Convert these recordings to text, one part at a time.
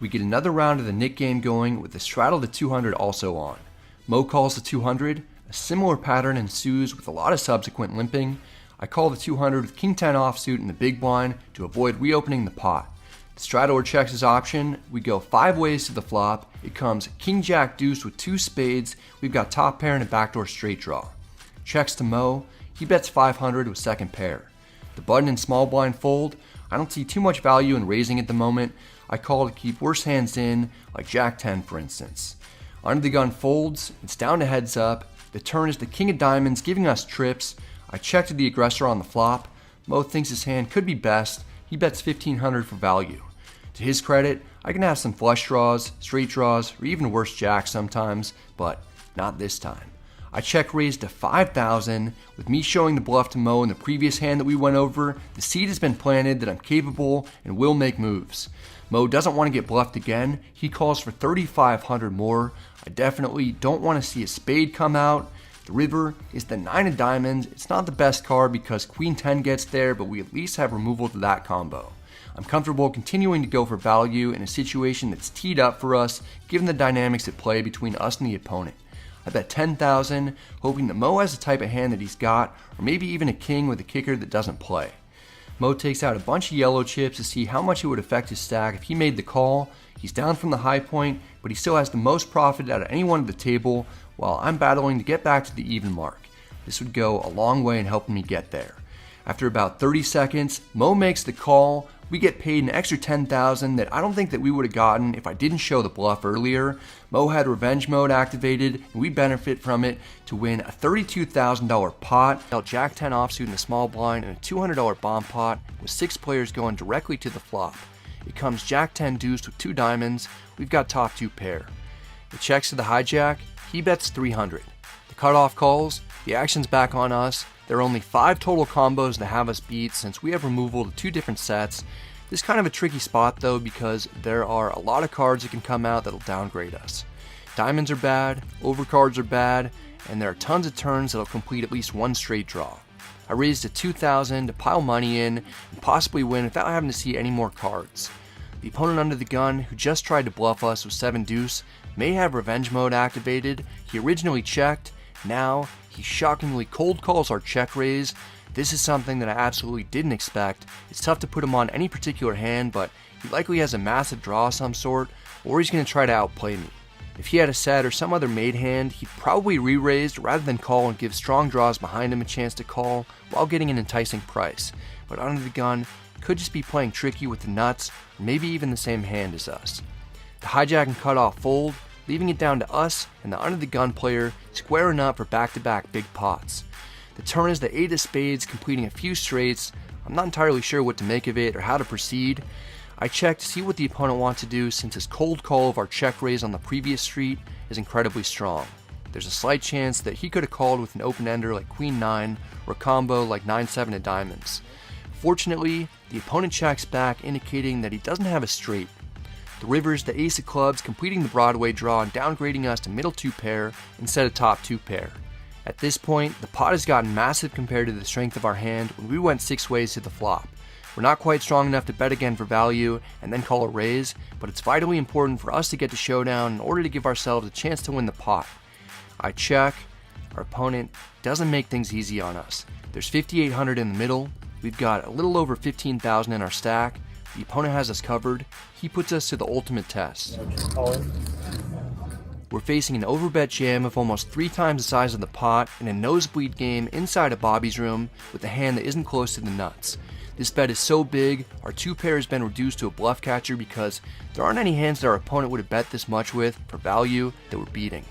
We get another round of the Nick game going with the straddle to 200 also on. Mo calls the 200, a similar pattern ensues with a lot of subsequent limping. I call the 200 with king 10 offsuit in the big blind to avoid reopening the pot. The straddler checks his option, we go 5 ways to the flop, it comes king jack deuce with 2 spades, we've got top pair and a backdoor straight draw. Checks to Mo, he bets 500 with second pair. The button and small blind fold, I don't see too much value in raising at the moment. I call to keep worse hands in, like jack 10 for instance. Under the gun folds, it's down to heads up, the turn is the king of diamonds giving us trips. I check to the aggressor on the flop. Mo thinks his hand could be best, he bets 1500 for value. To his credit, I can have some flush draws, straight draws, or even worse jacks sometimes, but not this time. I check raise to 5,000, with me showing the bluff to Mo in the previous hand that we went over, the seed has been planted that I'm capable and will make moves. Mo doesn't want to get bluffed again, he calls for 3,500 more. I definitely don't want to see a spade come out. The river is the 9 of diamonds, it's not the best card because queen 10 gets there, but we at least have removal to that combo. I'm comfortable continuing to go for value in a situation that's teed up for us, given the dynamics at play between us and the opponent. I bet 10,000, hoping that Mo has the type of hand that he's got, or maybe even a king with a kicker that doesn't play. Mo takes out a bunch of yellow chips to see how much it would affect his stack if he made the call. He's down from the high point, but he still has the most profit out of anyone at the table, while I'm battling to get back to the even mark. This would go a long way in helping me get there. After about 30 seconds, Mo makes the call. We get paid an extra 10,000 that I don't think that we would have gotten if I didn't show the bluff earlier. Mo had revenge mode activated, and we benefit from it to win a $32,000 pot. Dealt jack 10 offsuit in the small blind and a $200 bomb pot with 6 players going directly to the flop. It comes jack 10 deuce with 2 diamonds. We've got top 2 pair. It checks to the hijack. He bets 300. The cutoff calls. The action's back on us. There are only 5 total combos to have us beat since we have removal to 2 different sets. This is kind of a tricky spot though because there are a lot of cards that can come out that'll downgrade us. Diamonds are bad, overcards are bad, and there are tons of turns that'll complete at least one straight draw. I raised to 2,000 to pile money in and possibly win without having to see any more cards. The opponent under the gun, who just tried to bluff us with 7-deuce, may have revenge mode activated. He originally checked, now he shockingly cold calls our check raise. This is something that I absolutely didn't expect. It's tough to put him on any particular hand, but he likely has a massive draw of some sort, or he's going to try to outplay me. If he had a set or some other made hand, he'd probably re-raised rather than call and give strong draws behind him a chance to call while getting an enticing price. But under the gun, he could just be playing tricky with the nuts, or maybe even the same hand as us. The hijack and cutoff fold, leaving it down to us and the under the gun player squaring up for back-to-back big pots. The turn is the 8 of spades, completing a few straights. I'm not entirely sure what to make of it or how to proceed. I check to see what the opponent wants to do since his cold call of our check raise on the previous street is incredibly strong. There's a slight chance that he could have called with an open ender like queen 9 or a combo like 9-7 of diamonds. Fortunately, the opponent checks back, indicating that he doesn't have a straight. The river is the ace of clubs, completing the Broadway draw and downgrading us to middle 2 pair instead of top 2 pair. At this point, the pot has gotten massive compared to the strength of our hand when we went 6 ways to the flop. We're not quite strong enough to bet again for value and then call a raise, but it's vitally important for us to get to showdown in order to give ourselves a chance to win the pot. I check. Our opponent doesn't make things easy on us. There's 5,800 in the middle. We've got a little over 15,000 in our stack. The opponent has us covered. He puts us to the ultimate test. We're facing an overbet jam of almost 3 times the size of the pot in a nosebleed game inside of Bobby's room with a hand that isn't close to the nuts. This bet is so big, our 2 pair has been reduced to a bluff catcher because there aren't any hands that our opponent would have bet this much with for value that we're beating.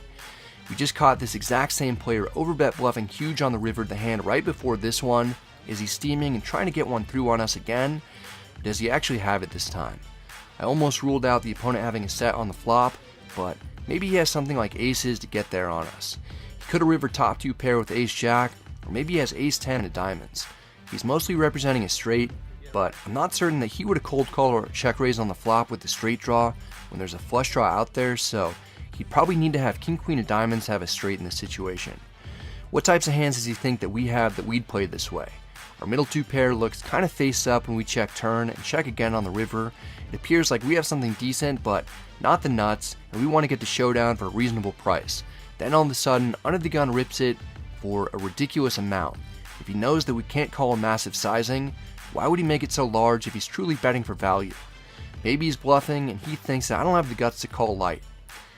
We just caught this exact same player overbet bluffing huge on the river the hand right before this one. Is he steaming and trying to get one through on us again? Or does he actually have it this time? I almost ruled out the opponent having a set on the flop, but maybe he has something like aces to get there on us. He could have river top 2 pair with ace jack, or maybe he has ace 10 of diamonds. He's mostly representing a straight, but I'm not certain that he would have cold called or check raised on the flop with the straight draw when there's a flush draw out there, so he'd probably need to have king queen of diamonds to have a straight in this situation. What types of hands does he think that we have that we'd play this way? Our middle two pair looks kind of face up when we check turn and check again on the river. It appears like we have something decent, but not the nuts, and we want to get the showdown for a reasonable price. Then all of a sudden, Under the Gun rips it for a ridiculous amount. If he knows that we can't call a massive sizing, why would he make it so large if he's truly betting for value? Maybe he's bluffing and he thinks that I don't have the guts to call light.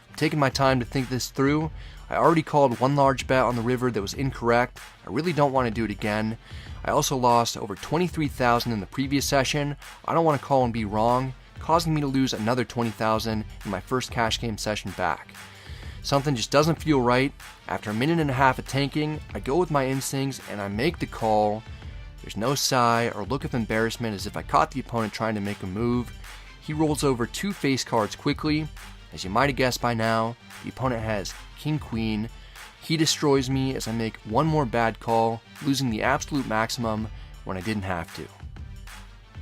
I'm taking my time to think this through. I already called one large bet on the river that was incorrect. I really don't want to do it again. I also lost over $23,000 in the previous session. I don't want to call and be wrong, causing me to lose another $20,000 in my first cash game session back. Something just doesn't feel right. After a minute and a half of tanking, I go with my instincts and I make the call. There's no sigh or look of embarrassment as if I caught the opponent trying to make a move. He rolls over two face cards quickly. As you might have guessed by now, the opponent has King Queen. He destroys me as I make one more bad call, losing the absolute maximum when I didn't have to.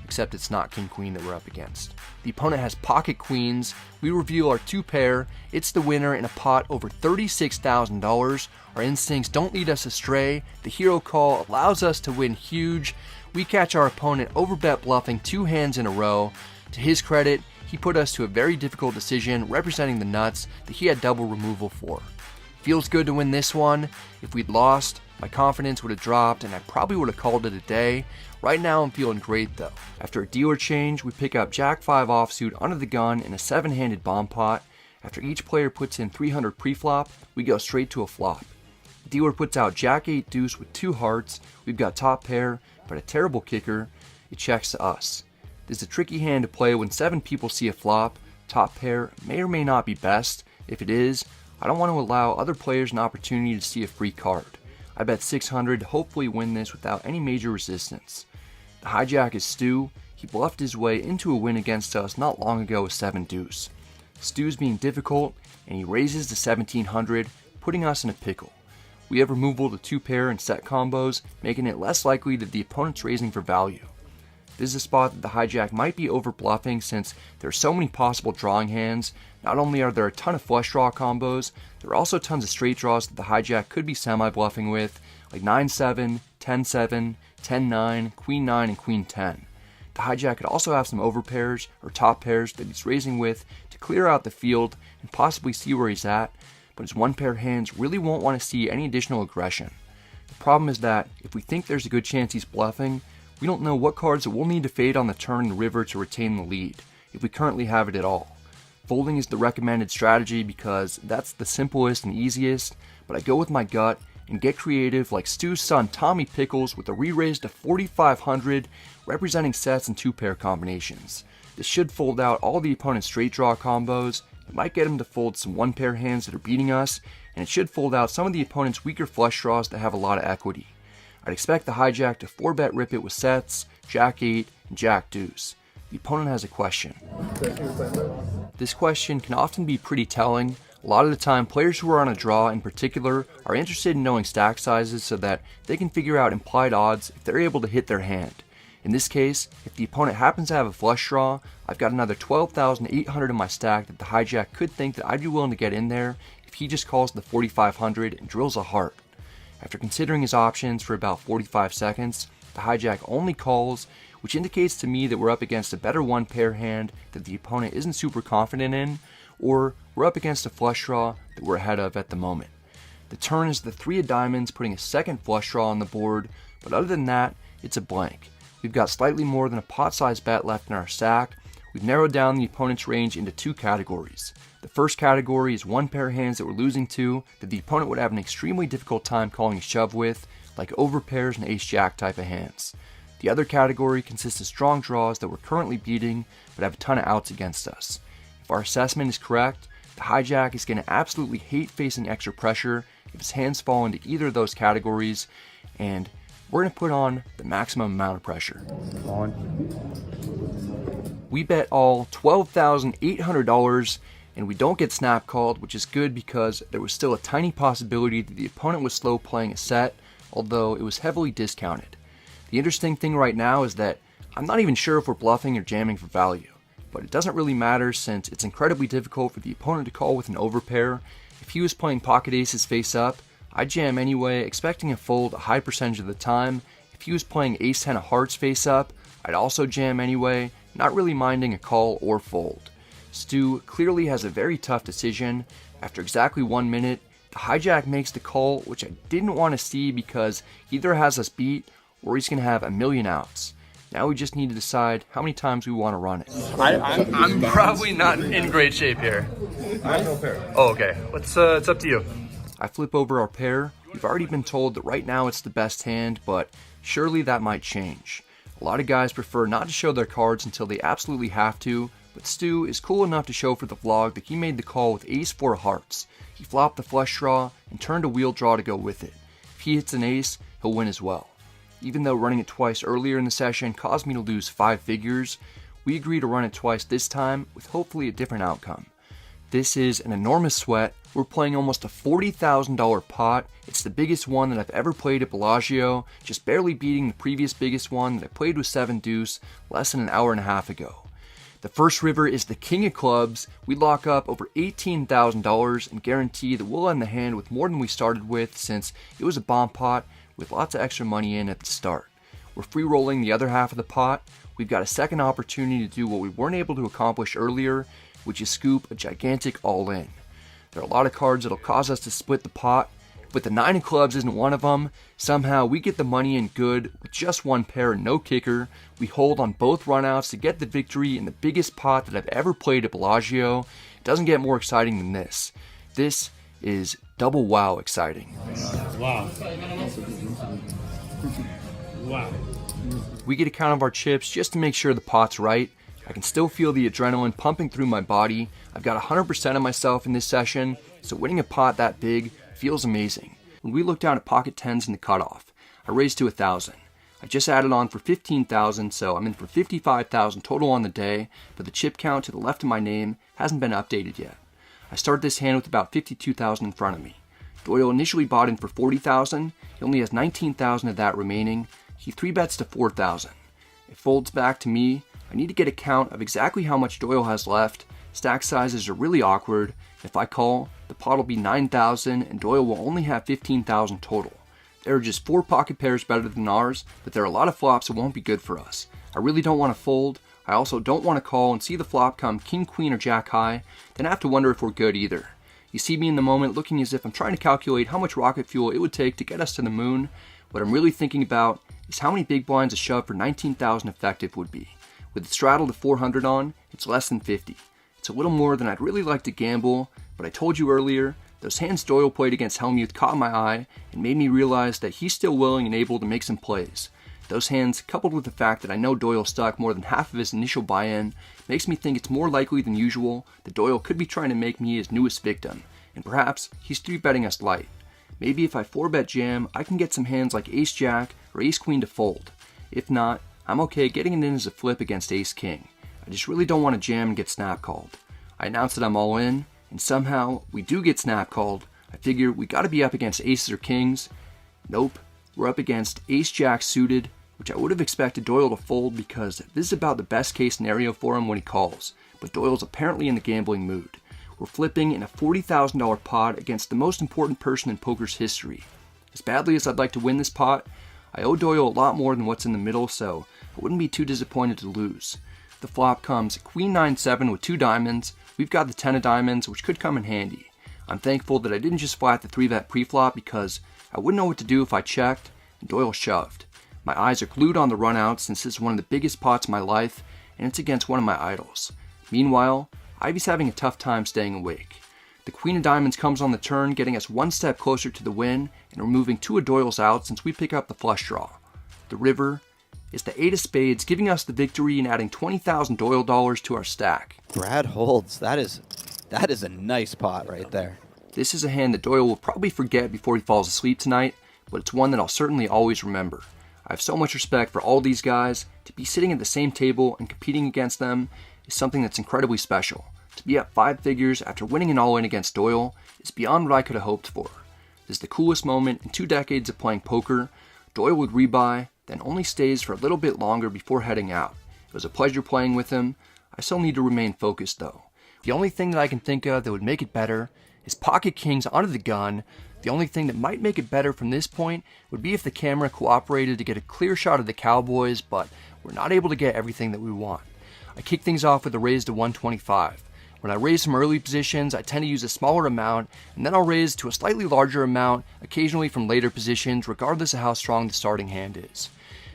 Except it's not King Queen that we're up against. The opponent has pocket queens. We reveal our two pair. It's the winner in a pot over $36,000. Our instincts don't lead us astray. The hero call allows us to win huge. We catch our opponent overbet bluffing 2 hands in a row. To his credit, he put us to a very difficult decision representing the nuts that he had double removal for. Feels good to win this one. If we'd lost, my confidence would have dropped and I probably would have called it a day. Right now I'm feeling great though. After a dealer change, we pick up Jack 5 offsuit under the gun in a 7-handed bomb pot. After each player puts in 300 pre-flop, we go straight to a flop. The dealer puts out Jack 8 deuce with 2 hearts. We've got top pair, but a terrible kicker. It checks to us. This is a tricky hand to play when 7 people see a flop. Top pair may or may not be best. If it is, I don't want to allow other players an opportunity to see a free card. I bet 600 to hopefully win this without any major resistance. The hijack is Stu. He bluffed his way into a win against us not long ago with 7-deuce. Stu's being difficult, and he raises to 1700, putting us in a pickle. We have removal to 2 pair and set combos, making it less likely that the opponent's raising for value. This is a spot that the hijack might be over bluffing since there are so many possible drawing hands. Not only are there a ton of flush draw combos, there are also tons of straight draws that the hijack could be semi-bluffing with, like 9-7, 10-7, 10-9, Queen 9, and Queen 10. The hijack could also have some overpairs or top pairs that he's raising with to clear out the field and possibly see where he's at, but his one pair hands really won't want to see any additional aggression. The problem is that if we think there's a good chance he's bluffing, we don't know what cards that we'll need to fade on the turn and river to retain the lead, if we currently have it at all. Folding is the recommended strategy because that's the simplest and easiest, but I go with my gut and get creative like Stu's son Tommy Pickles with a re-raise to 4,500, representing sets and 2-pair combinations. This should fold out all the opponent's straight draw combos, it might get him to fold some 1-pair hands that are beating us, and it should fold out some of the opponent's weaker flush draws that have a lot of equity. I'd expect the hijack to 4-bet rip it with sets, Jack 8, and Jack deuce. The opponent has a question. This question can often be pretty telling. A lot of the time, players who are on a draw in particular are interested in knowing stack sizes so that they can figure out implied odds if they're able to hit their hand. In this case, if the opponent happens to have a flush draw, I've got another 12,800 in my stack that the hijack could think that I'd be willing to get in there if he just calls the 4,500 and drills a heart. After considering his options for about 45 seconds, the hijack only calls, which indicates to me that we're up against a better 1-pair hand that the opponent isn't super confident in, or we're up against a flush draw that we're ahead of at the moment. The turn is the 3 of diamonds, putting a second flush draw on the board, but other than that, it's a blank. We've got slightly more than a pot-sized bet left in our stack. We've narrowed down the opponent's range into 2 categories. The first category is 1-pair hands that we're losing to that the opponent would have an extremely difficult time calling a shove with, like overpairs and ace-jack type of hands. The other category consists of strong draws that we're currently beating but have a ton of outs against us. If our assessment is correct, the hijack is going to absolutely hate facing extra pressure if his hands fall into either of those categories, and we're going to put on the maximum amount of pressure. We bet all $12,800 and we don't get snap called, which is good because there was still a tiny possibility that the opponent was slow playing a set, although it was heavily discounted. The interesting thing right now is that I'm not even sure if we're bluffing or jamming for value, but it doesn't really matter since it's incredibly difficult for the opponent to call with an overpair. If he was playing pocket aces face up, I'd jam anyway, expecting a fold a high percentage of the time. If If he was playing ace-10 of hearts face up, I'd also jam anyway, not really minding a call or fold. Stu clearly has a very tough decision. After exactly 1 minute, the hijack makes the call, which I didn't want to see because he either has us beat or he's going to have a million outs. Now we just need to decide how many times we want to run it. I'm probably not in great shape here. I have no pair. Oh, okay. It's up to you. I flip over our pair. We've already been told that right now it's the best hand, but surely that might change. A lot of guys prefer not to show their cards until they absolutely have to, but Stu is cool enough to show for the vlog that he made the call with ace-4 of hearts. He flopped the flush draw and turned a wheel draw to go with it. If he hits an ace, he'll win as well. Even though running it twice earlier in the session caused me to lose 5 figures, we agreed to run it twice this time with hopefully a different outcome. This is an enormous sweat. We're playing almost a $40,000 pot. It's the biggest one that I've ever played at Bellagio, just barely beating the previous biggest one that I played with 7-deuce less than an hour and a half ago. The first river is the king of clubs. We lock up over $18,000 and guarantee that we'll end the hand with more than we started with since it was a bomb pot with lots of extra money in at the start. We're free rolling the other half of the pot. We've got a second opportunity to do what we weren't able to accomplish earlier, which is scoop a gigantic all-in. There are a lot of cards that'll cause us to split the pot, but the 9 of clubs isn't one of them. Somehow we get the money in good with just one pair and no kicker. We hold on both runouts to get the victory in the biggest pot that I've ever played at Bellagio. It doesn't get more exciting than this. This is double wow exciting. Wow. Wow. We get a count of our chips just to make sure the pot's right. I can still feel the adrenaline pumping through my body. I've got 100% of myself in this session, so winning a pot that big feels amazing. When we look down at pocket 10s in the cutoff, I raised to 1,000. I just added on for 15,000, so I'm in for 55,000 total on the day, but the chip count to the left of my name hasn't been updated yet. I start this hand with about 52,000 in front of me. Doyle initially bought in for 40,000. He only has 19,000 of that remaining. He 3-bets to 4,000. It folds back to me. I need to get a count of exactly how much Doyle has left. Stack sizes are really awkward. If I call, the pot will be 9,000 and Doyle will only have 15,000 total. There are just 4 pocket pairs better than ours, but there are a lot of flops that won't be good for us. I really don't want to fold. I also don't want to call and see the flop come king, queen, or jack high, then I have to wonder if we're good either. You see me in the moment looking as if I'm trying to calculate how much rocket fuel it would take to get us to the moon. What I'm really thinking about is how many big blinds a shove for 19,000 effective would be. With the straddle to 400 on, it's less than 50. It's a little more than I'd really like to gamble, but I told you earlier, those hands Doyle played against Helmuth caught my eye and made me realize that he's still willing and able to make some plays. Those hands, coupled with the fact that I know Doyle stuck more than half of his initial buy-in, makes me think it's more likely than usual that Doyle could be trying to make me his newest victim, and perhaps he's 3-betting us light. Maybe if I 4-bet jam, I can get some hands like ace-jack or ace-queen to fold. If not, I'm okay getting it in as a flip against ace-king. I just really don't want to jam and get snap called. I announce that I'm all in, and somehow we do get snap called. I figure we gotta be up against aces or kings. Nope, we're up against ace-jack suited, which I would have expected Doyle to fold because this is about the best case scenario for him when he calls, but Doyle's apparently in the gambling mood. We're flipping in a $40,000 pot against the most important person in poker's history. As badly as I'd like to win this pot, I owe Doyle a lot more than what's in the middle, so I wouldn't be too disappointed to lose. The flop comes queen 9-7 with 2 diamonds. We've got the 10 of diamonds, which could come in handy. I'm thankful that I didn't just flat the 3-bet pre-flop because I wouldn't know what to do if I checked and Doyle shoved. My eyes are glued on the run out since this is one of the biggest pots in my life, and it's against one of my idols. Meanwhile, Ivy's having a tough time staying awake. The queen of diamonds comes on the turn, getting us 1 step closer to the win, and removing 2 of Doyle's out since we pick up the flush draw. The river is the 8 of spades, giving us the victory and adding 20,000 Doyle dollars to our stack. Brad holds. That is a nice pot right there. This is a hand that Doyle will probably forget before he falls asleep tonight, but it's one that I'll certainly always remember. I have so much respect for all these guys. To be sitting at the same table and competing against them is something that's incredibly special. To be up 5 figures after winning an all-in against Doyle is beyond what I could have hoped for. This is the coolest moment in 2 decades of playing poker. Doyle would rebuy, then only stays for a little bit longer before heading out. It was a pleasure playing with him. I still need to remain focused though. The only thing that I can think of that would make it better is pocket kings onto the gun, The only thing that might make it better from this point would be if the camera cooperated to get a clear shot of the Cowboys, but we're not able to get everything that we want. I kick things off with a raise to 125. When I raise some early positions, I tend to use a smaller amount, and then I'll raise to a slightly larger amount, occasionally from later positions, regardless of how strong the starting hand is.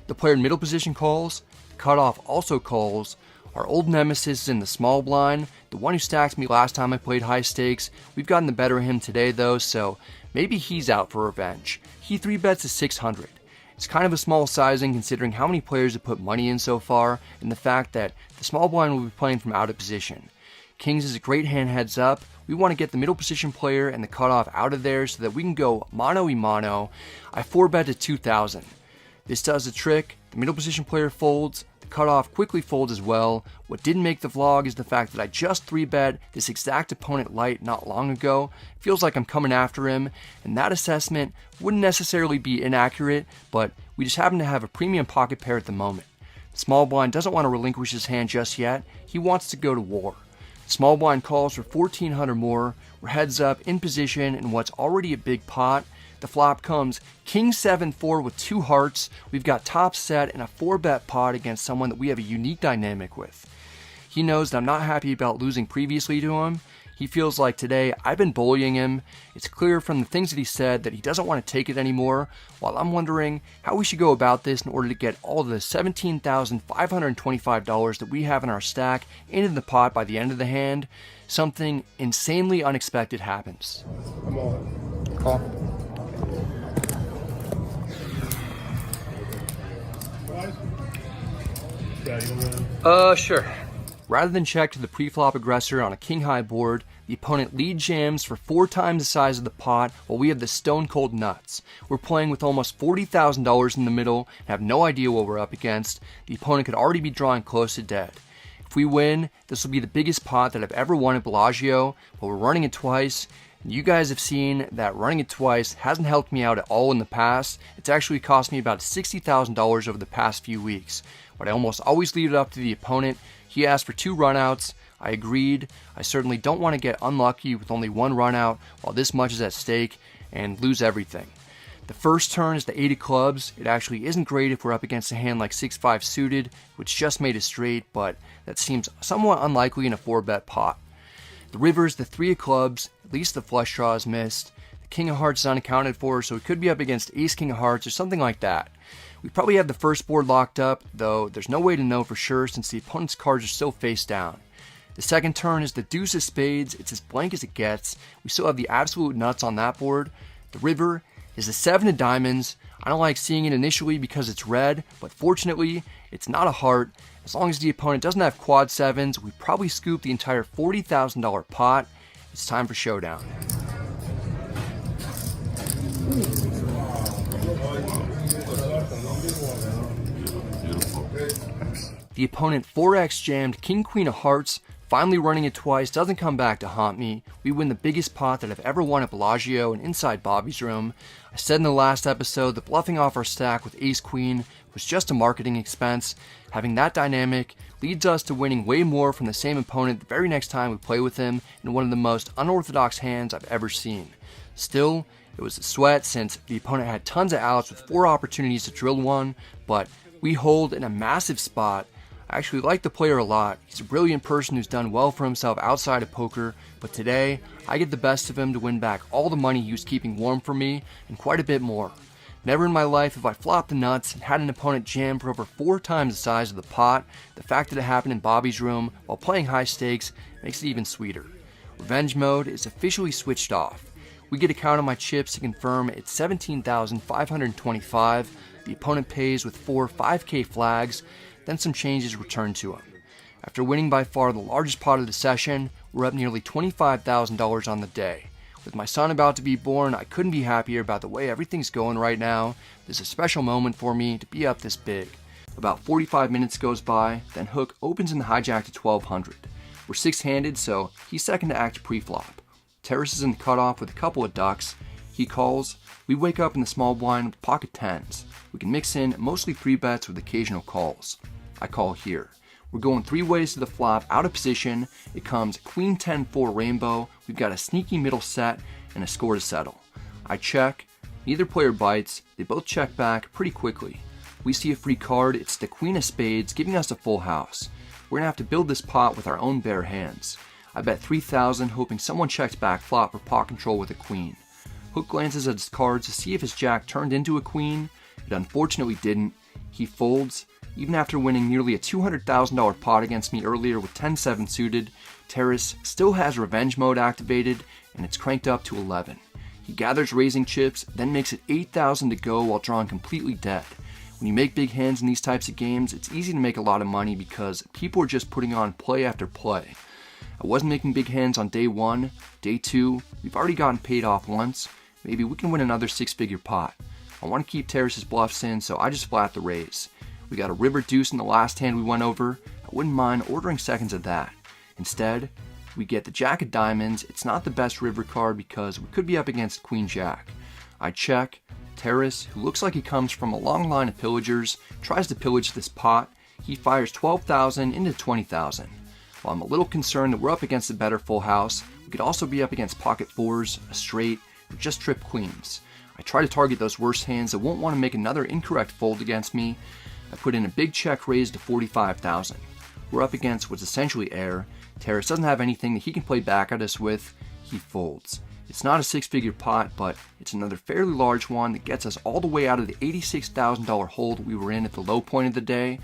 The player in middle position calls, the cutoff also calls. Our old nemesis is in the small blind, the one who stacked me last time I played high stakes. We've gotten the better of him today though, so maybe he's out for revenge. He 3-bets to 600. It's kind of a small sizing considering how many players have put money in so far, and the fact that the small blind will be playing from out of position. Kings is a great hand heads up. We want to get the middle position player and the cutoff out of there so that we can go mano-a-mano. I 4-bet to 2,000. This does the trick. The middle position player folds. The cutoff quickly folds as well. What didn't make the vlog is the fact that I just 3-bet this exact opponent light not long ago. It feels like I'm coming after him, and that assessment wouldn't necessarily be inaccurate, but we just happen to have a premium pocket pair at the moment. The small blind doesn't want to relinquish his hand just yet. He wants to go to war. Small blind calls for 1,400 more. We're heads up in position in what's already a big pot. The flop comes King 7-4 with 2 hearts. We've got top set and a 4-bet pot against someone that we have a unique dynamic with. He knows that I'm not happy about losing previously to him. He feels like today I've been bullying him. It's clear from the things that he said that he doesn't want to take it anymore, while I'm wondering how we should go about this in order to get all the $17,525 that we have in our stack into the pot by the end of the hand. Something insanely unexpected happens. I'm on. Call. Sure. Rather than check to the pre-flop aggressor on a king-high board, the opponent lead jams for 4 times the size of the pot while we have the stone-cold nuts. We're playing with almost $40,000 in the middle and have no idea what we're up against. The opponent could already be drawing close to dead. If we win, this will be the biggest pot that I've ever won at Bellagio, but we're running it twice. And you guys have seen that running it twice hasn't helped me out at all in the past. It's actually cost me about $60,000 over the past few weeks. But I almost always leave it up to the opponent. He asked for 2 runouts. I agreed. I certainly don't want to get unlucky with only 1 runout while this much is at stake and lose everything. The first turn is the 8 of clubs. It actually isn't great if we're up against a hand like 6-5 suited, which just made a straight, but that seems somewhat unlikely in a 4-bet pot. The river is the 3 of clubs. At least the flush draw is missed. The king of hearts is unaccounted for, so it could be up against ace king of hearts or something like that. We probably have the first board locked up, though there's no way to know for sure since the opponent's cards are still face down. The second turn is the deuce of spades. It's as blank as it gets. We still have the absolute nuts on that board. The river is the 7 of diamonds. I don't like seeing it initially because it's red, but fortunately, it's not a heart. As long as the opponent doesn't have quad 7s, we probably scoop the entire $40,000 pot. It's time for showdown. The opponent 4x jammed king queen of hearts, finally running it twice, doesn't come back to haunt me. We win the biggest pot that I've ever won at Bellagio and inside Bobby's room. I said in the last episode that bluffing off our stack with ace queen was just a marketing expense. Having that dynamic leads us to winning way more from the same opponent the very next time we play with him in one of the most unorthodox hands I've ever seen. Still, it was a sweat since the opponent had tons of outs with 4 opportunities to drill one, but we hold in a massive spot. I actually like the player a lot. He's a brilliant person who's done well for himself outside of poker, but today, I get the best of him to win back all the money he was keeping warm for me, and quite a bit more. Never in my life have I flopped the nuts and had an opponent jam for over 4 times the size of the pot. The fact that it happened in Bobby's room while playing high stakes makes it even sweeter. Revenge mode is officially switched off. We get a count on my chips to confirm it's 17,525. The opponent pays with 4 5K flags, then some changes returned to him. After winning by far the largest pot of the session, we're up nearly $25,000 on the day. With my son about to be born, I couldn't be happier about the way everything's going right now. This is a special moment for me to be up this big. About 45 minutes goes by, then Hook opens in the hijack to 1200. We're 6-handed, so he's second to act pre-flop. Terrace is in the cutoff with a couple of ducks. He calls. We wake up in the small blind with pocket 10s. We can mix in mostly 3-bets with occasional calls. I call here. We're going 3 ways to the flop, out of position. It comes queen 10-4 rainbow. We've got a sneaky middle set and a score to settle. I check, neither player bites, they both check back pretty quickly. We see a free card, it's the queen of spades, giving us a full house. We're gonna have to build this pot with our own bare hands. I bet 3,000, hoping someone checks back flop for pot control with a queen. Hook glances at his cards to see if his jack turned into a queen. It unfortunately didn't. He folds. Even after winning nearly a $200,000 pot against me earlier with 10-7 suited, Terrace still has revenge mode activated, and it's cranked up to 11. He gathers raising chips, then makes it 8,000 to go while drawing completely dead. When you make big hands in these types of games, it's easy to make a lot of money because people are just putting on play after play. I wasn't making big hands on day 1, day 2, we've already gotten paid off once. Maybe we can win another 6-figure pot. I want to keep Terrace's bluffs in, so I just flat the raise. We got a river deuce in the last hand we went over. I wouldn't mind ordering seconds of that. Instead, we get the jack of diamonds. It's not the best river card because we could be up against queen jack. I check. Terrace, who looks like he comes from a long line of pillagers, tries to pillage this pot. He fires 12,000 into 20,000. While I'm a little concerned that we're up against a better full house, we could also be up against pocket fours, a straight, or just trip queens. I try to target those worst hands that won't want to make another incorrect fold against me. I put in a big check raise to 45,000. We're up against what's essentially air. Terrace doesn't have anything that he can play back at us with. He folds. It's not a 6-figure pot, but it's another fairly large one that gets us all the way out of the $86,000 hold we were in at the low point of the day.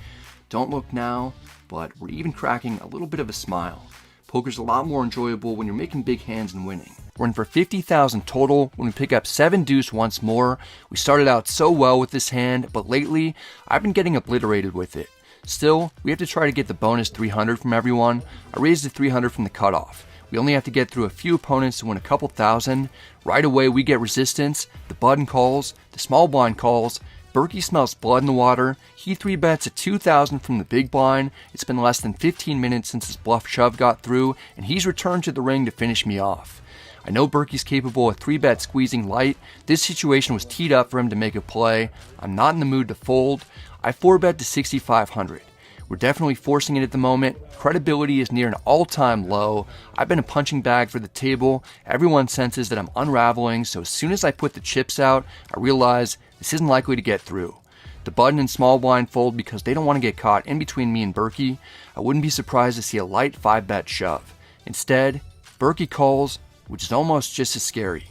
Don't look now, but we're even cracking a little bit of a smile. Poker's a lot more enjoyable when you're making big hands and winning. We're in for 50,000 total when we pick up 7-deuce once more. We started out so well with this hand, but lately I've been getting obliterated with it. Still, we have to try to get the bonus 300 from everyone. I raised the 300 from the cutoff. We only have to get through a few opponents to win a couple thousand. Right away we get resistance, the button calls, the small blind calls. Berkey smells blood in the water. He 3-bets at 2,000 from the big blind. It's been less than 15 minutes since his bluff shove got through, and he's returned to the ring to finish me off. I know Berkey's capable of 3-bet squeezing light. This situation was teed up for him to make a play. I'm not in the mood to fold. I 4-bet to 6,500. We're definitely forcing it at the moment. Credibility is near an all-time low. I've been a punching bag for the table. Everyone senses that I'm unraveling, so as soon as I put the chips out, I realize this isn't likely to get through. The button and small blind fold because they don't want to get caught in between me and Berkey. I wouldn't be surprised to see a light 5-bet shove. Instead, Berkey calls, which is almost just as scary.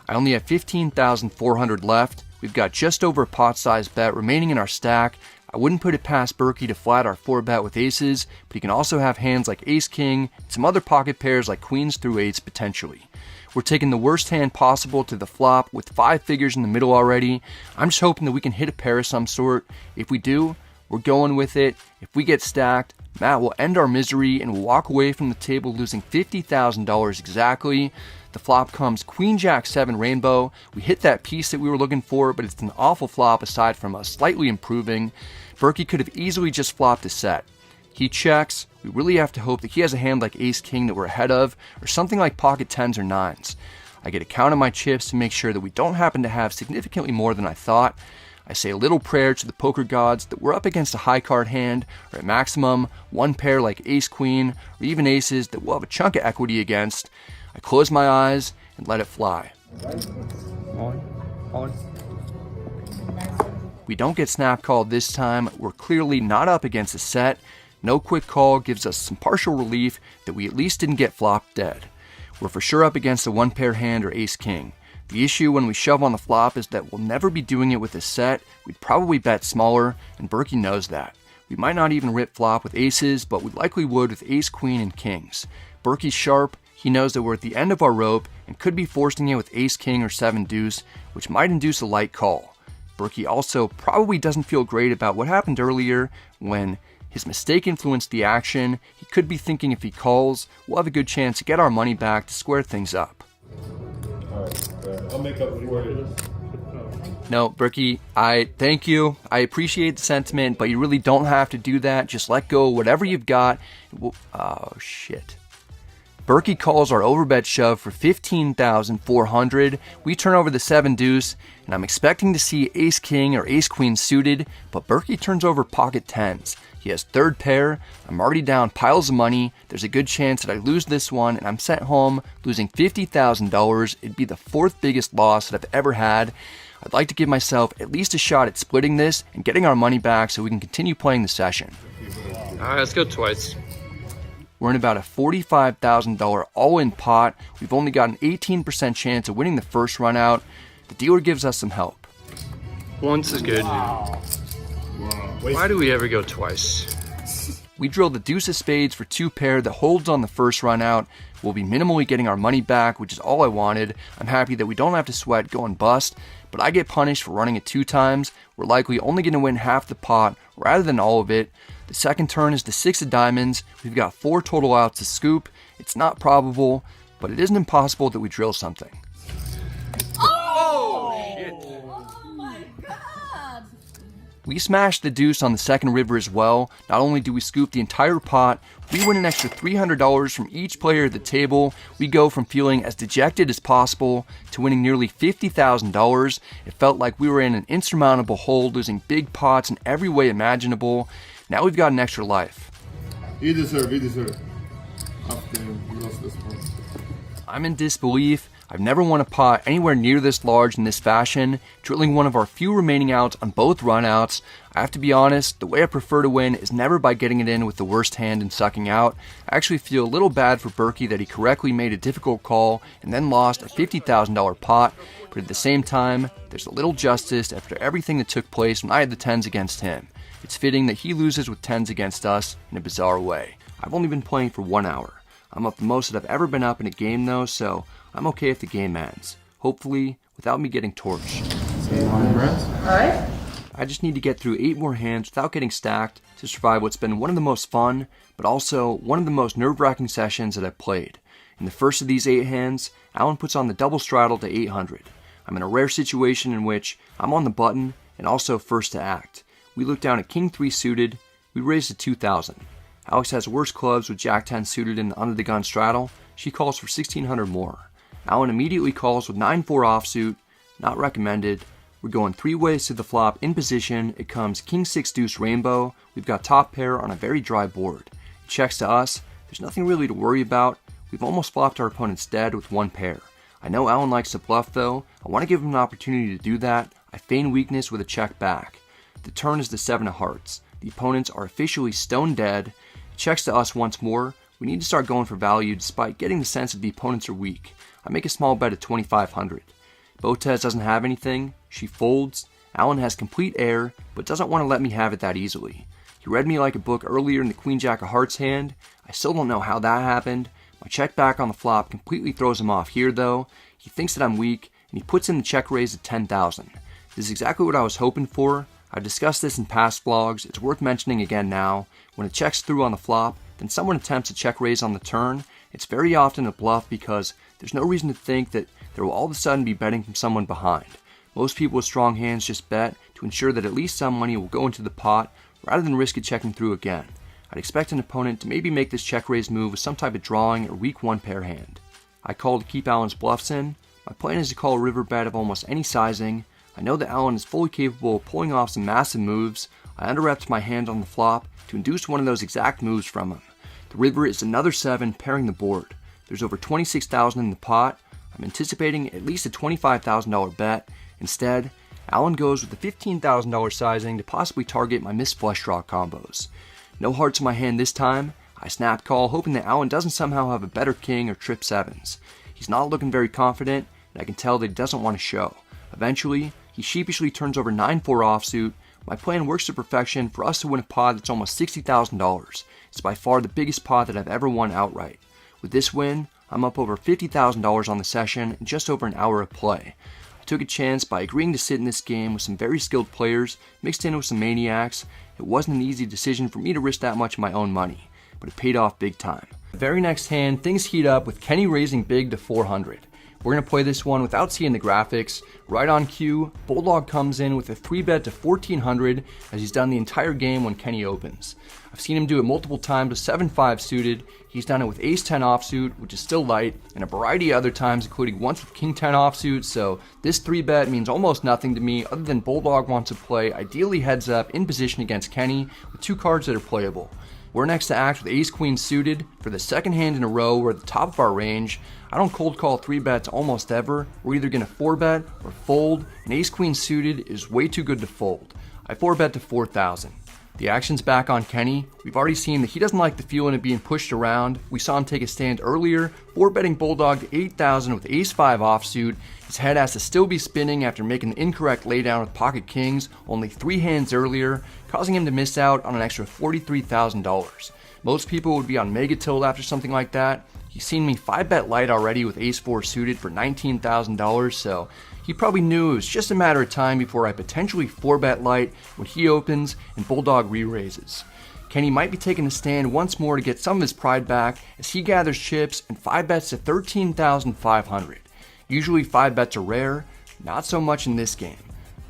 I only have 15,400 left. We've got just over a pot-sized bet remaining in our stack. I wouldn't put it past Berkey to flat our 4-bet with aces, but he can also have hands like ace-king, and some other pocket pairs like queens through eights potentially. We're taking the worst hand possible to the flop with 5 figures in the middle already. I'm just hoping that we can hit a pair of some sort. If we do, we're going with it. If we get stacked, Matt will end our misery and we'll walk away from the table losing $50,000 exactly. The flop comes Queen Jack 7 Rainbow. We hit that piece that we were looking for, but it's an awful flop aside from us slightly improving. Berkey could have easily just flopped a set. He checks. We really have to hope that he has a hand like ace-king that we're ahead of, or something like pocket 10s or 9s. I get a count of my chips to make sure that we don't happen to have significantly more than I thought. I say a little prayer to the poker gods that we're up against a high card hand, or at maximum, one pair like ace-queen, or even aces that we'll have a chunk of equity against. I close my eyes and let it fly. We don't get snap called this time. We're clearly not up against a set. No quick call gives us some partial relief that we at least didn't get flopped dead. We're for sure up against a one pair hand or ace-king. The issue when we shove on the flop is that we'll never be doing it with a set. We'd probably bet smaller, and Berkey knows that. We might not even rip flop with aces, but we likely would with ace-queen and kings. Berkey's sharp. He knows that we're at the end of our rope and could be forcing it with ace-king or 7-deuce, which might induce a light call. Berkey also probably doesn't feel great about what happened earlier when his mistake influenced the action. He could be thinking if he calls, we'll have a good chance to get our money back to square things up. Alright, I'll make up for it. No, Berkey, I thank you. I appreciate the sentiment, but you really don't have to do that. Just let go of whatever you've got. Oh, shit. Berkey calls our overbet shove for 15,400. We turn over the 7-deuce, and I'm expecting to see ace-king or ace-queen suited, but Berkey turns over pocket 10s. He has third pair. I'm already down piles of money. There's a good chance that I lose this one and I'm sent home losing $50,000. It'd be the fourth biggest loss that I've ever had. I'd like to give myself at least a shot at splitting this and getting our money back so we can continue playing the session. Alright, let's go twice. We're in about a $45,000 all-in pot. We've only got an 18% chance of winning the first run out. The dealer gives us some help. Once is good. Why do we ever go twice? We drill the deuce of spades for 2 pair that holds on the first run out. We'll be minimally getting our money back, which is all I wanted. I'm happy that we don't have to sweat going bust, but I get punished for running it 2 times. We're likely only going to win half the pot rather than all of it. The second turn is the 6 of diamonds. We've got 4 total outs to scoop. It's not probable, but it isn't impossible that we drill something. We smashed the deuce on the second river as well. Not only do we scoop the entire pot, we win an extra $300 from each player at the table. We go from feeling as dejected as possible to winning nearly $50,000. It felt like we were in an insurmountable hole, losing big pots in every way imaginable. Now we've got an extra life. You deserve. After you lost this one. I'm in disbelief. I've never won a pot anywhere near this large in this fashion, drilling one of our few remaining outs on both runouts. I have to be honest, the way I prefer to win is never by getting it in with the worst hand and sucking out. I actually feel a little bad for Berkey that he correctly made a difficult call and then lost a $50,000 pot, but at the same time, there's a little justice after everything that took place when I had the 10s against him. It's fitting that he loses with 10s against us in a bizarre way. I've only been playing for 1 hour. I'm up the most that I've ever been up in a game though, so I'm okay if the game ends. Hopefully, without me getting torched. Alright. I just need to get through 8 more hands without getting stacked to survive what's been one of the most fun, but also one of the most nerve-wracking sessions that I've played. In the first of these 8 hands, Alan puts on the double straddle to 800. I'm in a rare situation in which I'm on the button and also first to act. We look down at King 3 suited, we raise to 2,000. Alex has worse clubs with Jack 10 suited in the under the gun straddle. She calls for 1,600 more. Alan immediately calls with 9-4 offsuit, not recommended. We're going 3 ways to the flop in position. It comes King 6 deuce rainbow. We've got top pair on a very dry board. It checks to us. There's nothing really to worry about. We've almost flopped our opponent's dead with 1 pair. I know Alan likes to bluff though. I want to give him an opportunity to do that. I feign weakness with a check back. The turn is the 7 of hearts. The opponents are officially stone dead. It checks to us once more. We need to start going for value despite getting the sense that the opponents are weak. I make a small bet of 2,500. Botez doesn't have anything. She folds. Alan has complete air, but doesn't want to let me have it that easily. He read me like a book earlier in the Queen Jack of Hearts hand. I still don't know how that happened. My check back on the flop completely throws him off here though. He thinks that I'm weak, and he puts in the check raise at 10,000. This is exactly what I was hoping for. I've discussed this in past vlogs. It's worth mentioning again now. When it checks through on the flop, then someone attempts a check raise on the turn. It's very often a bluff because there's no reason to think that there will all of a sudden be betting from someone behind. Most people with strong hands just bet to ensure that at least some money will go into the pot rather than risk it checking through again. I'd expect an opponent to maybe make this check raise move with some type of drawing or weak 1 pair hand. I call to keep Alan's bluffs in. My plan is to call a river bet of almost any sizing. I know that Alan is fully capable of pulling off some massive moves. I underrepped my hand on the flop to induce one of those exact moves from him. The river is another 7 pairing the board. There's over 26,000 in the pot. I'm anticipating at least a $25,000 bet. Instead, Alan goes with the $15,000 sizing to possibly target my missed flush draw combos. No hearts in my hand this time. I snap call, hoping that Alan doesn't somehow have a better king or trip 7s. He's not looking very confident, and I can tell that he doesn't want to show. Eventually, he sheepishly turns over 9-4 offsuit. My plan works to perfection for us to win a pot that's almost $60,000. It's by far the biggest pot that I've ever won outright. With this win, I'm up over $50,000 on the session in just over an hour of play. I took a chance by agreeing to sit in this game with some very skilled players mixed in with some maniacs. It wasn't an easy decision for me to risk that much of my own money, but it paid off big time. The very next hand, things heat up with Kenny raising big to 400. We're going to play this one without seeing the graphics. Right on cue, Bulldog comes in with a 3-bet to 1400 as he's done the entire game when Kenny opens. I've seen him do it multiple times with 7-5 suited. He's done it with ace-10 offsuit, which is still light, and a variety of other times, including once with king-10 offsuit, so this 3-bet means almost nothing to me other than Bulldog wants to play ideally heads up in position against Kenny with 2 cards that are playable. We're next to act with ace-queen suited. For the second hand in a row, we're at the top of our range. I don't cold call 3-bets almost ever. We're either going to 4-bet or fold, and ace-queen suited is way too good to fold. I 4-bet to 4,000. The action's back on Kenny. We've already seen that he doesn't like the feeling of being pushed around. We saw him take a stand earlier, 4-betting Bulldog to 8,000 with ace-5 offsuit. His head has to still be spinning after making the incorrect laydown with pocket kings only 3 hands earlier, causing him to miss out on an extra $43,000. Most people would be on mega tilt after something like that. He's seen me 5-bet light already with ace-4 suited for $19,000, so he probably knew it was just a matter of time before I potentially 4-bet light when he opens and Bulldog re-raises. Kenny might be taking a stand once more to get some of his pride back as he gathers chips and 5-bets to 13,500. Usually 5-bets are rare, not so much in this game.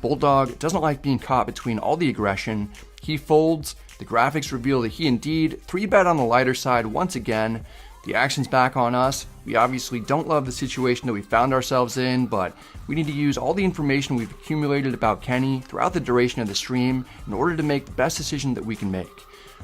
Bulldog doesn't like being caught between all the aggression. He folds. The graphics reveal that he indeed 3-bet on the lighter side once again. The action's back on us. We obviously don't love the situation that we found ourselves in, but we need to use all the information we've accumulated about Kenny throughout the duration of the stream in order to make the best decision that we can make.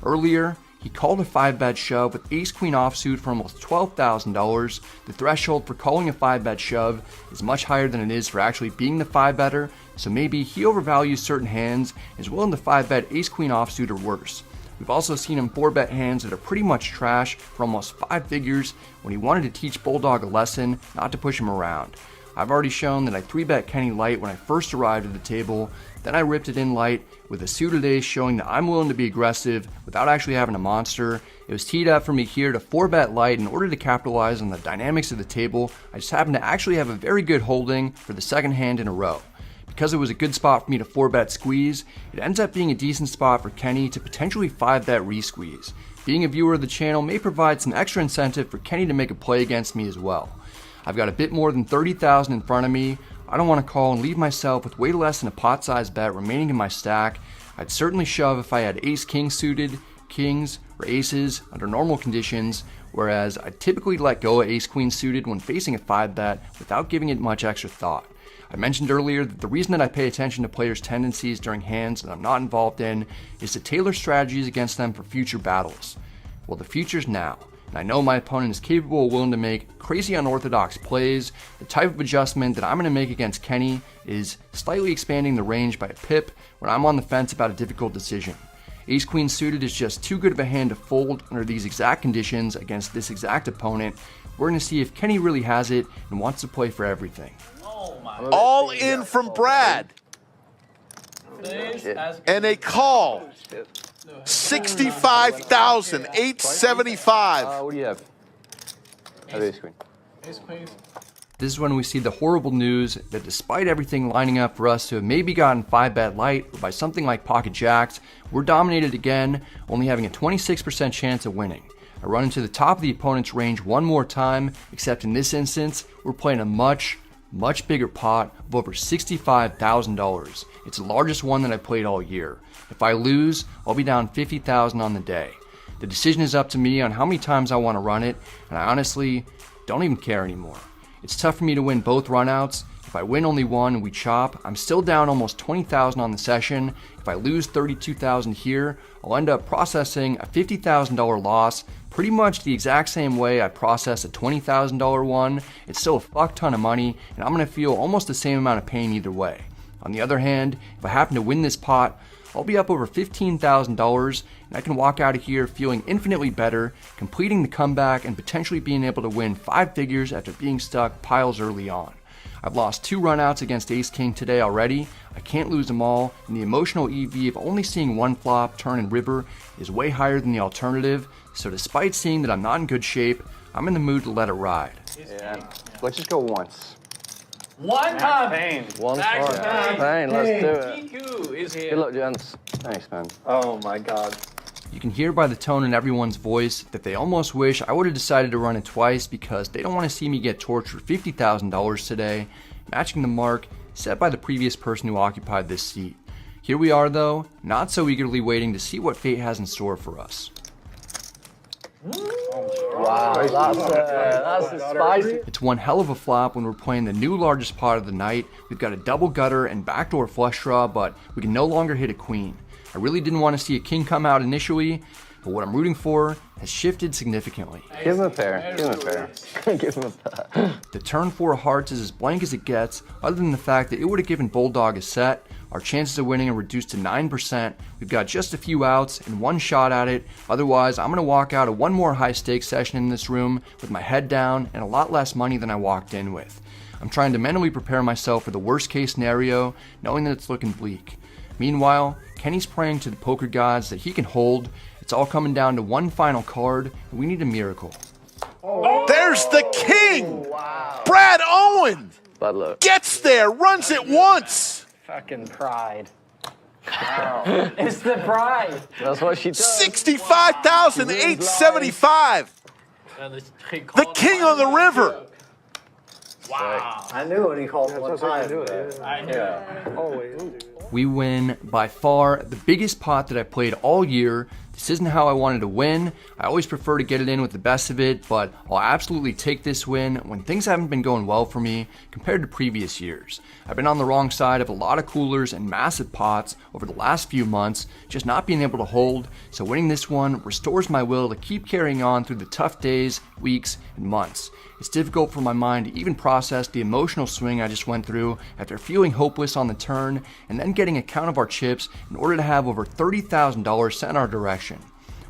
Earlier, he called a 5-bet shove with ace-queen offsuit for almost $12,000. The threshold for calling a 5-bet shove is much higher than it is for actually being the 5-better, so maybe he overvalues certain hands and is willing to 5-bet ace-queen offsuit or worse. We've also seen him 4-bet hands that are pretty much trash for almost 5 figures when he wanted to teach Bulldog a lesson, not to push him around. I've already shown that I 3-bet Kenny light when I first arrived at the table, then I ripped it in light with a suited ace showing that I'm willing to be aggressive without actually having a monster. It was teed up for me here to 4-bet light in order to capitalize on the dynamics of the table. I just happened to actually have a very good holding for the second hand in a row. Because it was a good spot for me to 4-bet squeeze, it ends up being a decent spot for Kenny to potentially 5-bet re-squeeze. Being a viewer of the channel may provide some extra incentive for Kenny to make a play against me as well. I've got a bit more than 30,000 in front of me. I don't want to call and leave myself with way less than a pot-sized bet remaining in my stack. I'd certainly shove if I had ace-king suited, kings, or aces under normal conditions, whereas I typically let go of ace-queen suited when facing a 5-bet without giving it much extra thought. I mentioned earlier that the reason that I pay attention to players' tendencies during hands that I'm not involved in is to tailor strategies against them for future battles. Well, the future's now, and I know my opponent is capable and willing to make crazy unorthodox plays. The type of adjustment that I'm going to make against Kenny is slightly expanding the range by a pip when I'm on the fence about a difficult decision. Ace-queen suited is just too good of a hand to fold under these exact conditions against this exact opponent. We're going to see if Kenny really has it and wants to play for everything. All in from Brad. And a call. 65,875. What do you have? I have ace-queen. This is when we see the horrible news that despite everything lining up for us to have maybe gotten 5-bet light or by something like pocket jacks, we're dominated again, only having a 26% chance of winning. I run into the top of the opponent's range one more time, except in this instance, we're playing a much bigger pot of over $65,000. It's the largest one that I played all year. If I lose, I'll be down $50,000 on the day. The decision is up to me on how many times I want to run it, and I honestly don't even care anymore. It's tough for me to win both runouts. If I win only one and we chop, I'm still down almost $20,000 on the session. If I lose $32,000 here, I'll end up processing a $50,000 loss pretty much the exact same way I processed a $20,000 one. It's still a fuck ton of money, and I'm going to feel almost the same amount of pain either way. On the other hand, if I happen to win this pot, I'll be up over $15,000, and I can walk out of here feeling infinitely better, completing the comeback and potentially being able to win 5 figures after being stuck piles early on. I've lost 2 runouts against Ace-King today already. I can't lose them all, and the emotional EV of only seeing one flop, turn, and river is way higher than the alternative, so despite seeing that I'm not in good shape, I'm in the mood to let it ride. Yeah, let's just go once. One time. One Max Pain, let's do it. Kiku is here. Good luck, gents. Thanks, man. Oh my God. You can hear by the tone in everyone's voice that they almost wish I would have decided to run it twice because they don't want to see me get torched for $50,000 today, matching the mark set by the previous person who occupied this seat. Here we are though, not so eagerly waiting to see what fate has in store for us. Wow, that's spicy. It's one hell of a flop when we're playing the new largest pot of the night. We've got a double gutter and backdoor flush draw, but we can no longer hit a queen. I really didn't want to see a king come out initially, but what I'm rooting for has shifted significantly. Give him a pair. Give him a pair. Give him a pair. The turn 4 of hearts is as blank as it gets, other than the fact that it would have given Bulldog a set. Our chances of winning are reduced to 9%. We've got just a few outs and one shot at it. Otherwise, I'm going to walk out of one more high stakes session in this room with my head down and a lot less money than I walked in with. I'm trying to mentally prepare myself for the worst case scenario, knowing that it's looking bleak. Meanwhile, Kenny's praying to the poker gods that he can hold. It's all coming down to one final card, and we need a miracle. There's the king! Wow. Brad Owen But look. gets there, runs it once. Fucking pride. Wow. It's the pride. That's what she does. 65,875. The king on the river. Wow. I knew when he called one time. I knew. Yeah. Always. We win by far the biggest pot that I played all year. This isn't how I wanted to win. I always prefer to get it in with the best of it, but I'll absolutely take this win when things haven't been going well for me compared to previous years. I've been on the wrong side of a lot of coolers and massive pots over the last few months, just not being able to hold, so winning this one restores my will to keep carrying on through the tough days, weeks, and months. It's difficult for my mind to even process the emotional swing I just went through after feeling hopeless on the turn and then getting a count of our chips in order to have over $30,000 sent our direction.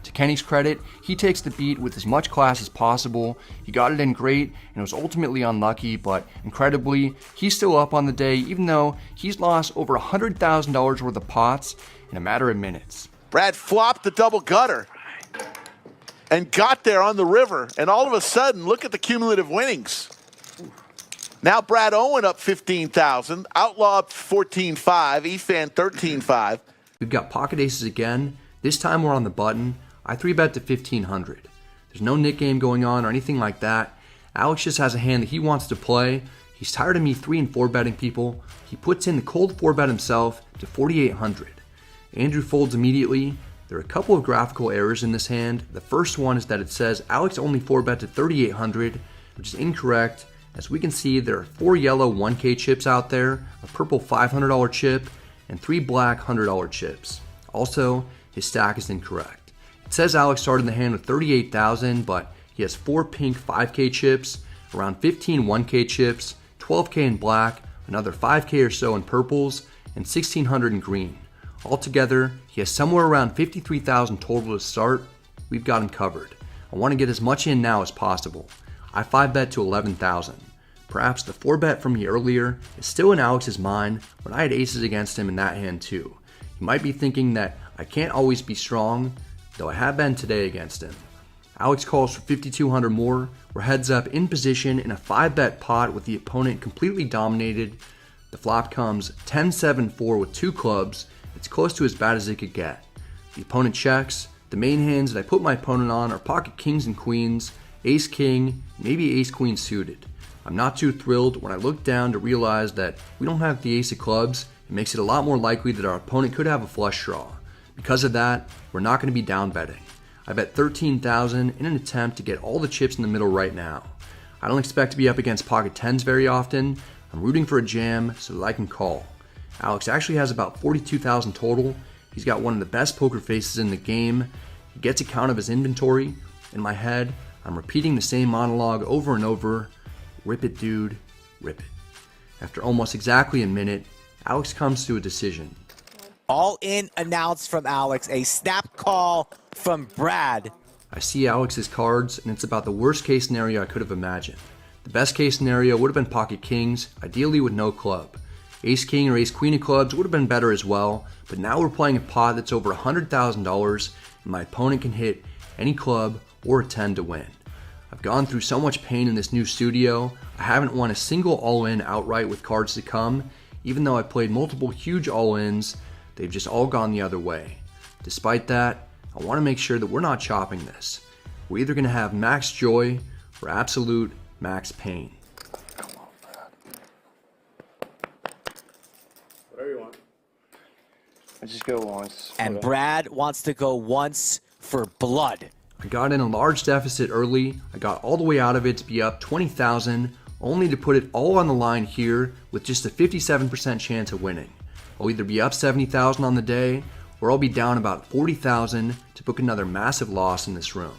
To Kenny's credit, he takes the beat with as much class as possible. He got it in great and was ultimately unlucky, but incredibly, he's still up on the day even though he's lost over $100,000 worth of pots in a matter of minutes. Brad flopped the double gutter and got there on the river, and all of a sudden, look at the cumulative winnings. Now Brad Owen up 15,000, Outlaw up 14.5, EFAN 13.5. We've got pocket aces again. This time we're on the button. I 3-bet to 1,500. There's no nick game going on or anything like that. Alex just has a hand that he wants to play. He's tired of me 3 and 4 betting people. He puts in the cold 4-bet himself to 4,800. Andrew folds immediately. There are a couple of graphical errors in this hand. The first one is that it says Alex only 4-bet to 3,800, which is incorrect. As we can see, there are 4 yellow 1K chips out there, a purple $500 chip, and 3 black $100 chips. Also, his stack is incorrect. It says Alex started the hand with 38,000, but he has 4 pink 5K chips, around 15 1K chips, 12K in black, another 5K or so in purples, and 1,600 in green. Altogether, he has somewhere around 53,000 total to start. We've got him covered. I want to get as much in now as possible. I 5-bet to 11,000. Perhaps the 4-bet from me earlier is still in Alex's mind when I had aces against him in that hand too. He might be thinking that I can't always be strong, though I have been today against him. Alex calls for 5,200 more. We're heads up in position in a 5-bet pot with the opponent completely dominated. The flop comes 10-7-4 with 2 clubs. It's close to as bad as it could get. The opponent checks. The main hands that I put my opponent on are pocket kings and queens, ace king, maybe ace queen suited. I'm not too thrilled when I look down to realize that we don't have the ace of clubs. It makes it a lot more likely that our opponent could have a flush draw. Because of that, we're not going to be down betting. I bet 13,000 in an attempt to get all the chips in the middle right now. I don't expect to be up against pocket 10s very often. I'm rooting for a jam so that I can call. Alex actually has about 42,000 total. He's got one of the best poker faces in the game. He gets a count of his inventory. In my head, I'm repeating the same monologue over and over. Rip it, dude, rip it. After almost exactly a minute, Alex comes to a decision. All in announced from Alex, a snap call from Brad. I see Alex's cards, and it's about the worst case scenario I could have imagined. The best case scenario would have been pocket kings, ideally with no club. Ace king or ace queen of clubs would have been better as well, but now we're playing a pot that's over $100,000, and my opponent can hit any club or a 10 to win. I've gone through so much pain in this new studio. I haven't won a single all-in outright with cards to come. Even though I played multiple huge all-ins, they've just all gone the other way. Despite that, I want to make sure that we're not chopping this. We're either going to have max joy or absolute max pain. Whatever you want. I just go once. And Brad wants to go once for blood. I got in a large deficit early. I got all the way out of it to be up 20,000, only to put it all on the line here with just a 57% chance of winning. I'll either be up 70,000 on the day, or I'll be down about 40,000 to book another massive loss in this room.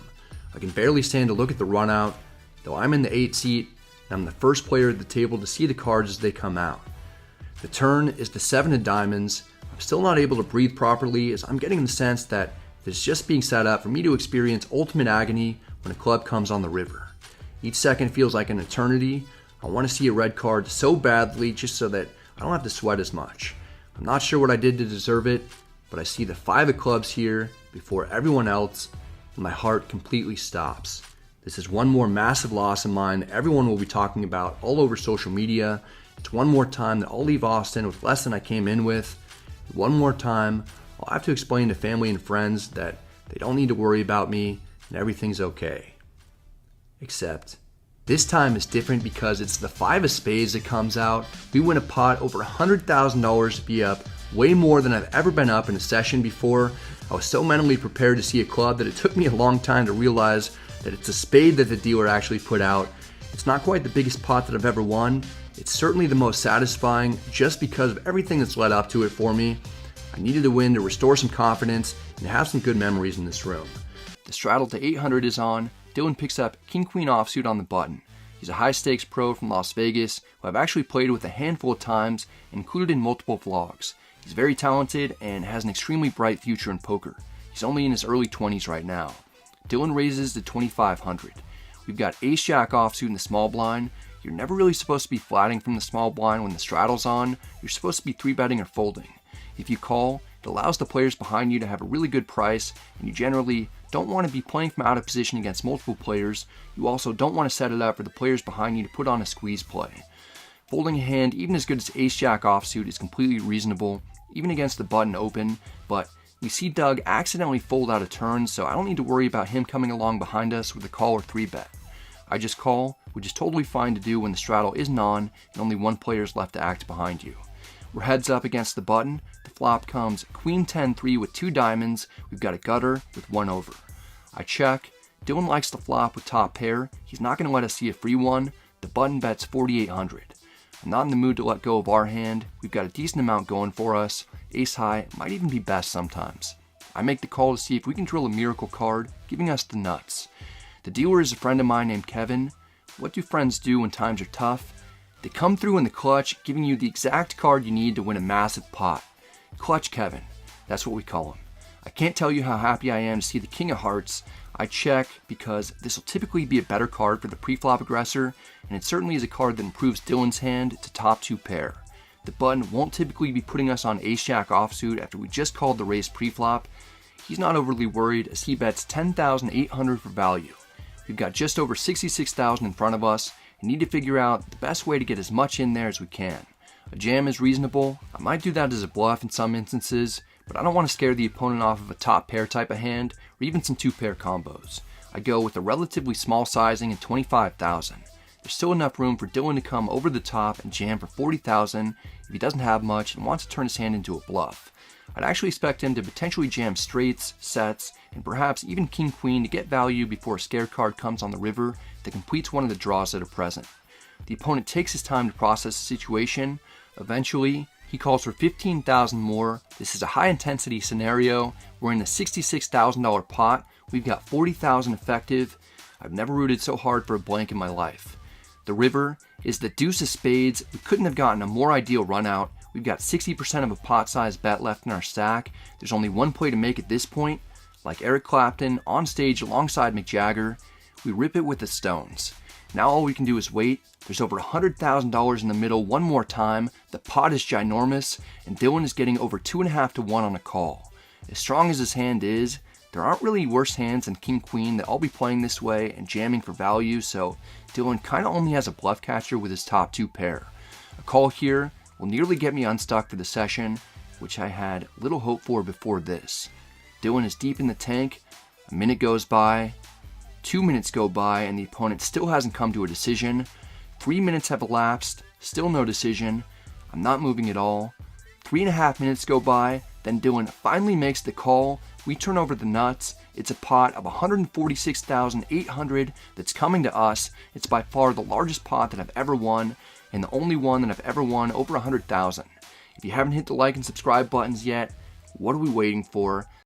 I can barely stand to look at the run out, though I'm in the 8 seat, and I'm the first player at the table to see the cards as they come out. The turn is the 7 of diamonds. I'm still not able to breathe properly as I'm getting the sense that it's just being set up for me to experience ultimate agony when a club comes on the river. Each second feels like an eternity. I want to see a red card so badly just so that I don't have to sweat as much. I'm not sure what I did to deserve it, but I see the 5 of clubs here before everyone else, and my heart completely stops. This is one more massive loss of mine that everyone will be talking about all over social media. It's one more time that I'll leave Austin with less than I came in with. One more time, I'll have to explain to family and friends that they don't need to worry about me and everything's okay. Except, this time is different because it's the 5 of spades that comes out. We win a pot over $100,000 to be up way more than I've ever been up in a session before. I was so mentally prepared to see a club that it took me a long time to realize that it's a spade that the dealer actually put out. It's not quite the biggest pot that I've ever won. It's certainly the most satisfying just because of everything that's led up to it for me. I needed a win to restore some confidence and to have some good memories in this room. The straddle to 800 is on. Dylan picks up King-Queen offsuit on the button. He's a high-stakes pro from Las Vegas who I've actually played with a handful of times and included in multiple vlogs. He's very talented and has an extremely bright future in poker. He's only in his early 20s right now. Dylan raises to 2,500. We've got ace-jack offsuit in the small blind. You're never really supposed to be flatting from the small blind when the straddle's on. You're supposed to be 3-betting or folding. If you call, it allows the players behind you to have a really good price, and you generally don't want to be playing from out of position against multiple players. You also don't want to set it up for the players behind you to put on a squeeze play. Folding a hand even as good as ace-jack offsuit is completely reasonable, even against the button open, but we see Doug accidentally fold out of turn, so I don't need to worry about him coming along behind us with a call or 3-bet. I just call, which is totally fine to do when the straddle isn't on and only one player is left to act behind you. We're heads up against the button. The flop comes Queen 10-3 with 2 diamonds. We've got a gutter with 1 over. I check. Dylan likes the flop with top pair. He's not going to let us see a free one. The button bets 4,800. I'm not in the mood to let go of our hand. We've got a decent amount going for us. Ace high might even be best sometimes. I make the call to see if we can drill a miracle card, giving us the nuts. The dealer is a friend of mine named Kevin. What do friends do when times are tough? They come through in the clutch, giving you the exact card you need to win a massive pot. Clutch Kevin, that's what we call him. I can't tell you how happy I am to see the King of Hearts. I check because this will typically be a better card for the pre-flop aggressor, and it certainly is a card that improves Dylan's hand to top 2 pair. The button won't typically be putting us on ace-jack offsuit after we just called the raise pre-flop. He's not overly worried as he bets 10,800 for value. We've got just over 66,000 in front of us and need to figure out the best way to get as much in there as we can. A jam is reasonable. I might do that as a bluff in some instances, but I don't want to scare the opponent off of a top pair type of hand or even some 2-pair combos. I go with a relatively small sizing at 25,000. There's still enough room for Dylan to come over the top and jam for 40,000 if he doesn't have much and wants to turn his hand into a bluff. I'd actually expect him to potentially jam straights, sets, and perhaps even king-queen to get value before a scare card comes on the river that completes one of the draws that are present. The opponent takes his time to process the situation. Eventually, he calls for 15,000 more. This is a high-intensity scenario. We're in a $66,000 pot. We've got 40,000 effective. I've never rooted so hard for a blank in my life. The river is the deuce of spades. We couldn't have gotten a more ideal run out. We've got 60% of a pot-sized bet left in our stack. There's only one play to make at this point. Like Eric Clapton on stage alongside Mick Jagger, we rip it with the stones. Now all we can do is wait. There's over $100,000 in the middle one more time. The pot is ginormous, and Dylan is getting over 2.5 to 1 on a call. As strong as his hand is, there aren't really worse hands than king-queen that I'll be playing this way and jamming for value, so Dylan kind of only has a bluff catcher with his top 2 pair. A call here will nearly get me unstuck for the session, which I had little hope for before this. Dylan is deep in the tank. A minute goes by. 2 minutes go by, and the opponent still hasn't come to a decision. 3 minutes have elapsed. Still no decision. I'm not moving at all. 3.5 minutes go by. Then Dylan finally makes the call. We turn over the nuts. It's a pot of $146,800 that's coming to us. It's by far the largest pot that I've ever won, and the only one that I've ever won over $100,000. If you haven't hit the like and subscribe buttons yet, what are we waiting for?